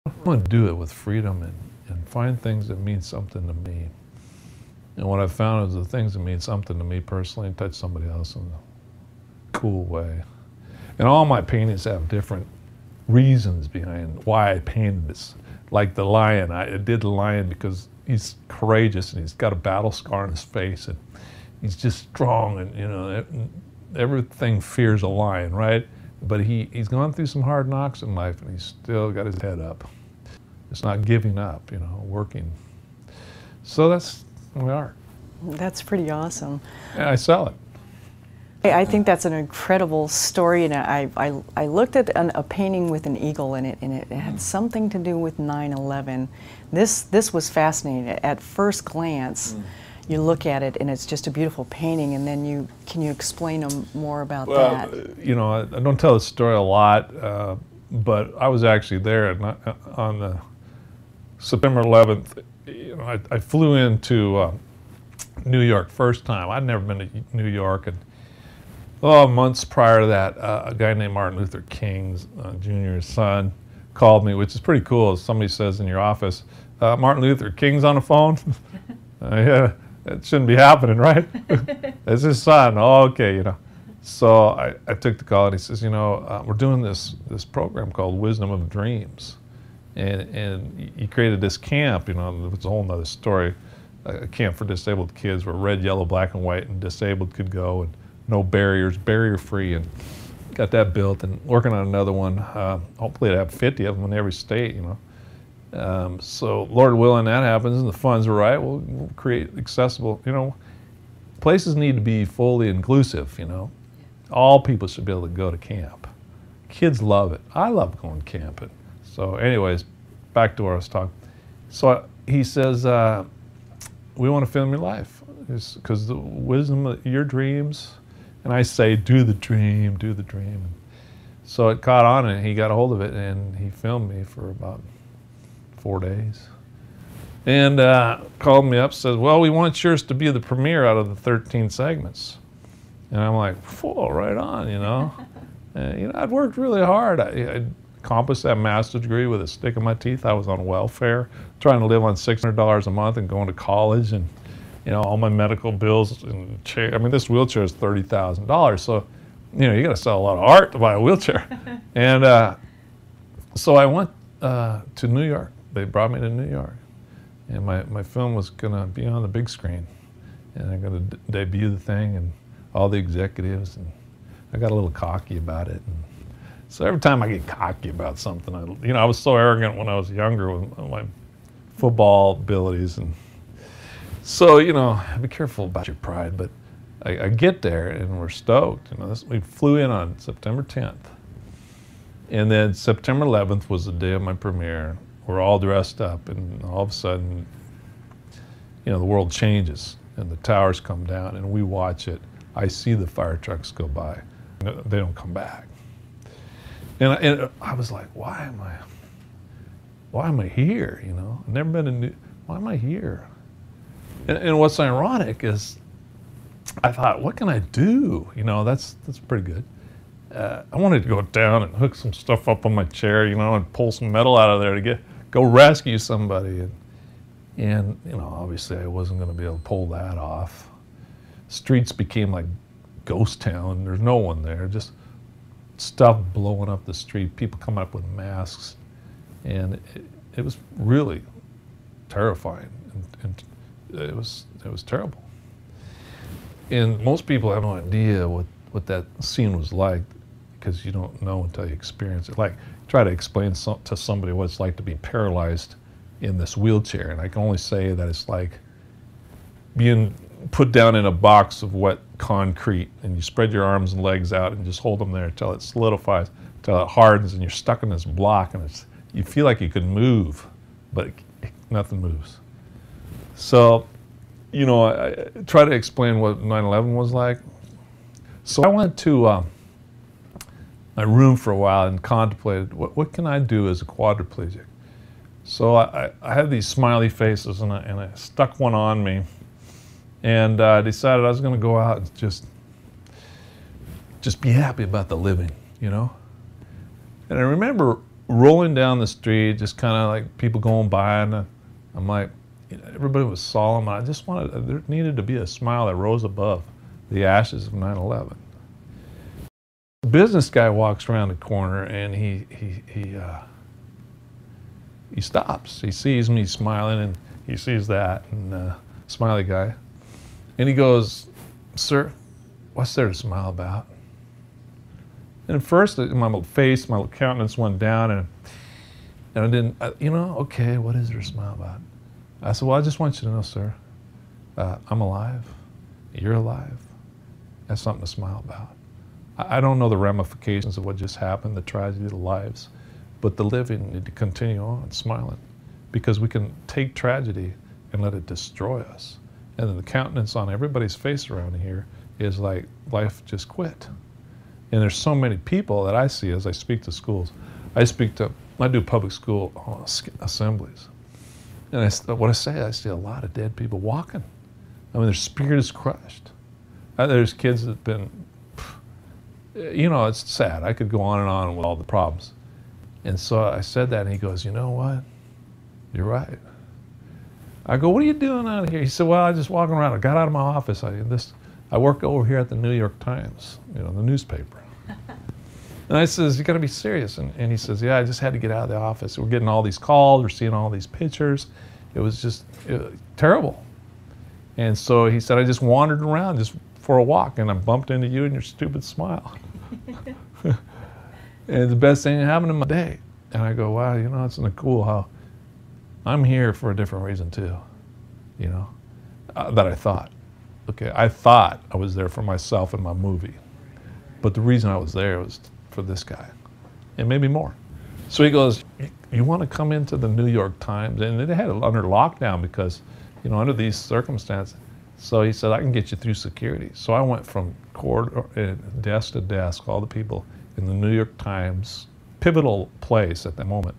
I want to do it with freedom and find things that mean something to me. And what I've found is the things that mean something to me personally touch somebody else in a cool way. And all my paintings have different reasons behind why I painted this. Like the lion, I did the lion because he's courageous and he's got a battle scar on his face and he's just strong and, you know, everything fears a lion, right? But he's gone through some hard knocks in life and he's still got his head up. It's not giving up, you know, working. So that's my art. That's pretty awesome. And I sell it. I think that's an incredible story, and I looked at a painting with an eagle in it, and it had something to do with 9/11. This was fascinating. At first glance, you look at it, and it's just a beautiful painting, and then can you explain more about that? Well, you know, I don't tell the story a lot, but I was actually there on the September 11th. You know, I flew into New York first time. I'd never been to New York, and months prior to that, a guy named Martin Luther King Jr.'s son called me, which is pretty cool. Somebody says in your office, Martin Luther King's on the phone? Yeah, it shouldn't be happening, right? It's his son. Oh, okay, you know. So I took the call, and he says, you know, we're doing this program called Wisdom of Dreams. And he created this camp, you know, it's a whole nother story, a camp for disabled kids where red, yellow, black, and white, and disabled could go, and no barriers, barrier-free, and got that built and working on another one. Hopefully to have 50 of them in every state, you know. So Lord willing, that happens and the funds are right, we'll create accessible, you know, places need to be fully inclusive, you know. All people should be able to go to camp. Kids love it. I love going camping. So anyways, back to where I was talking. So he says, we want to film your life because the wisdom of your dreams. And I say, do the dream, do the dream. So it caught on and he got a hold of it and he filmed me for about 4 days. And called me up, says, well, we want yours to be the premiere out of the 13 segments. And I'm like, whoa, right on, you know. You know, I'd worked really hard. I accomplished that master's degree with a stick in my teeth. I was on welfare, trying to live on $600 a month and going to college and, you know, all my medical bills and chair. I mean, this wheelchair is $30,000. So, you know, you got to sell a lot of art to buy a wheelchair. And so I went to New York. They brought me to New York. And my film was going to be on the big screen. And I'm going to debut the thing and all the executives. And I got a little cocky about it. And so every time I get cocky about something, you know, I was so arrogant when I was younger with my football abilities. And so, you know, be careful about your pride, but I get there and we're stoked. You know, we flew in on September 10th. And then September 11th was the day of my premiere. We're all dressed up and all of a sudden, you know, the world changes and the towers come down and we watch it. I see the fire trucks go by. They don't come back. And I was like, why am I here, you know? I've never been in why am I here? And what's ironic is I thought, what can I do? You know, that's pretty good. I wanted to go down and hook some stuff up on my chair, you know, and pull some metal out of there to go rescue somebody. And you know, obviously I wasn't going to be able to pull that off. Streets became like ghost town. There's no one there, just stuff blowing up the street, people coming up with masks. And it was really terrifying. And it was terrible. And most people have no idea what that scene was like because you don't know until you experience it. Like, try to explain to somebody what it's like to be paralyzed in this wheelchair. And I can only say that it's like being put down in a box of wet concrete and you spread your arms and legs out and just hold them there until it solidifies, until it hardens and you're stuck in this block and you feel like you could move, but nothing moves. So, you know, I try to explain what 9/11 was like. So I went to my room for a while and contemplated, what can I do as a quadriplegic? So I had these smiley faces and I stuck one on me and I decided I was going to go out and just be happy about the living, you know? And I remember rolling down the street, just kind of like people going by, and I'm like, everybody was solemn. I just wanted, there needed to be a smile that rose above the ashes of 9/11. The business guy walks around the corner, and he stops. He sees me smiling, and he sees that, and smiley guy, and he goes, "Sir, what's there to smile about?" And at first, my little face, my little countenance went down, and I didn't, okay, what is there to smile about? I said, well, I just want you to know, sir, I'm alive. You're alive. That's something to smile about. I don't know the ramifications of what just happened, the tragedy of the lives, but the living need to continue on smiling, because we can take tragedy and let it destroy us. And then the countenance on everybody's face around here is like life just quit. And there's so many people that I see as I speak to schools. I do public school assemblies. And what I say, I see a lot of dead people walking. I mean, their spirit is crushed. There's kids that have been, it's sad. I could go on and on with all the problems. And so I said that, and he goes, you know what? You're right. I go, what are you doing out here? He said, well, I just walking around. I got out of my office. I work over here at the New York Times, the newspaper. And I says, you got to be serious. And he says, yeah, I just had to get out of the office. We're getting all these calls. We're seeing all these pictures. It was just terrible. And so he said, I just wandered around just for a walk, and I bumped into you and your stupid smile. And it's the best thing that happened in my day. And I go, wow, isn't it cool how I'm here for a different reason too, that I thought. Okay, I thought I was there for myself and my movie, but the reason I was there was for this guy, and maybe more. So he goes, you want to come into the New York Times? And they had it under lockdown because, under these circumstances. So he said, I can get you through security. So I went from corridor, desk to desk, all the people in the New York Times, pivotal place at that moment,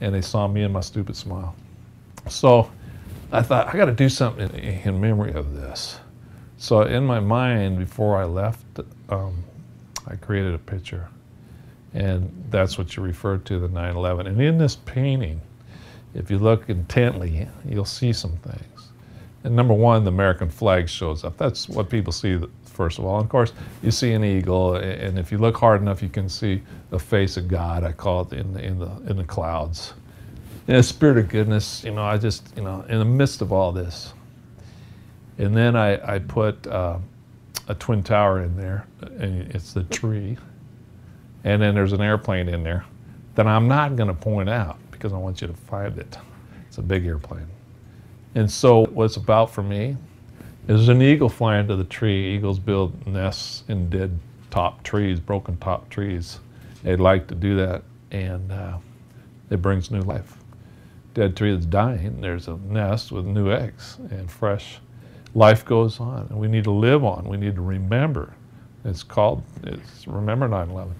and they saw me and my stupid smile. So I thought, I got to do something in memory of this. So in my mind, before I left, I created a picture. And that's what you referred to, the 9/11. And in this painting, if you look intently, you'll see some things. And number one, the American flag shows up. That's what people see, first of all. And of course, you see an eagle, and if you look hard enough, you can see the face of God, I call it, in the clouds. In a spirit of goodness, I just, in the midst of all this. And then I put a twin tower in there, and it's the tree. And then there's an airplane in there that I'm not going to point out because I want you to find it. It's a big airplane. And so what it's about for me is an eagle flying to the tree. Eagles build nests in dead top trees, broken top trees. They like to do that, and it brings new life. Dead tree that's dying, there's a nest with new eggs and fresh. Life goes on, and we need to live on. We need to remember. It's Remember 9/11.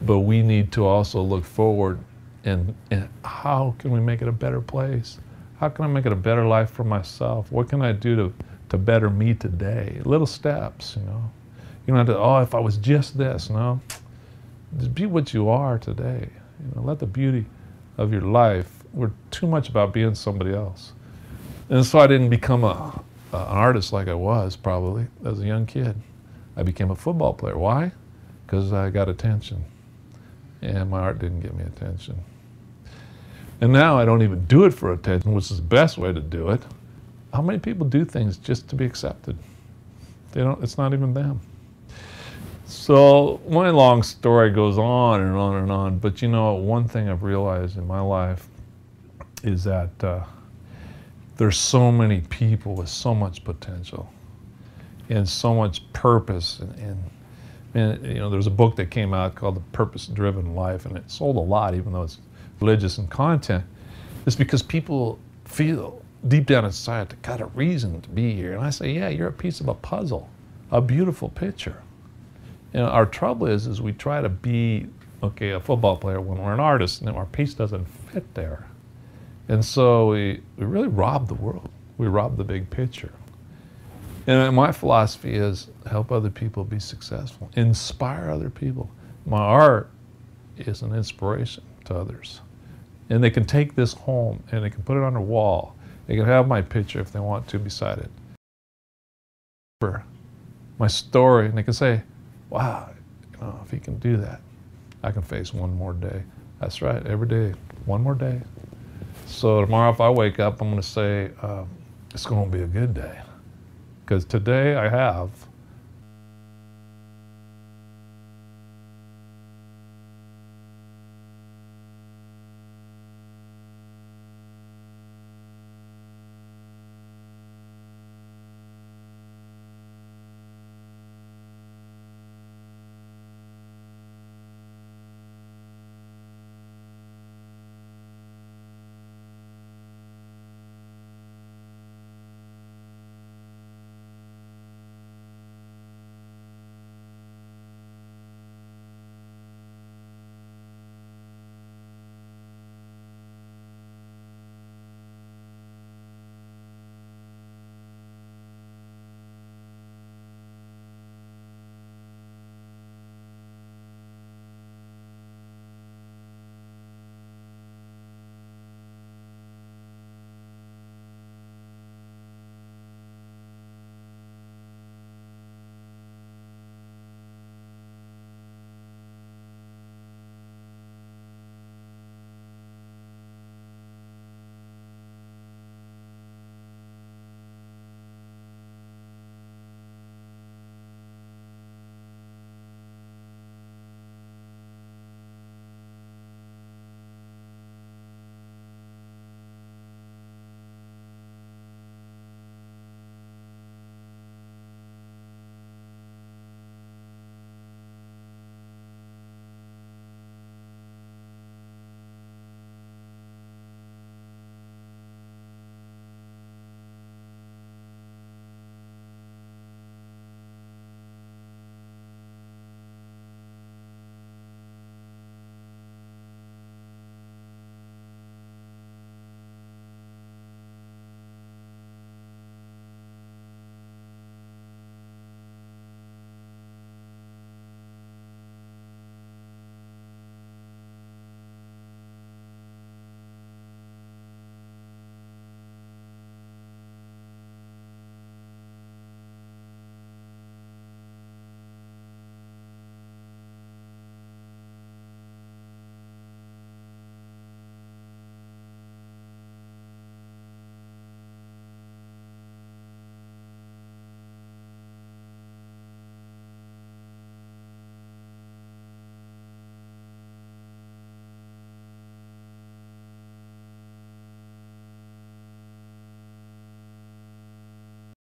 But we need to also look forward and how can we make it a better place? How can I make it a better life for myself? What can I do to better me today? Little steps, You don't have to, if I was just this, no. Just be what you are today. Let the beauty of your life, we're too much about being somebody else. And so I didn't become an artist like I was probably as a young kid. I became a football player. Why? Because I got attention. And my art didn't get me attention. And now I don't even do it for attention, which is the best way to do it. How many people do things just to be accepted? It's not even them. So my long story goes on and on and on, but one thing I've realized in my life is that there's so many people with so much potential and so much purpose, and there's a book that came out called The Purpose-Driven Life, and it sold a lot, even though it's religious in content. It's because people feel deep down inside they got a reason to be here. And I say, yeah, you're a piece of a puzzle, a beautiful picture. Our trouble is we try to be, a football player when we're an artist, and our piece doesn't fit there. And so we really rob the world. We rob the big picture. And my philosophy is help other people be successful, inspire other people. My art is an inspiration to others. And they can take this home and they can put it on their wall. They can have my picture if they want to beside it. For my story, and they can say, wow, you know, if he can do that, I can face one more day. That's right, every day, one more day. So tomorrow if I wake up, I'm gonna say, it's gonna be a good day. Because today I have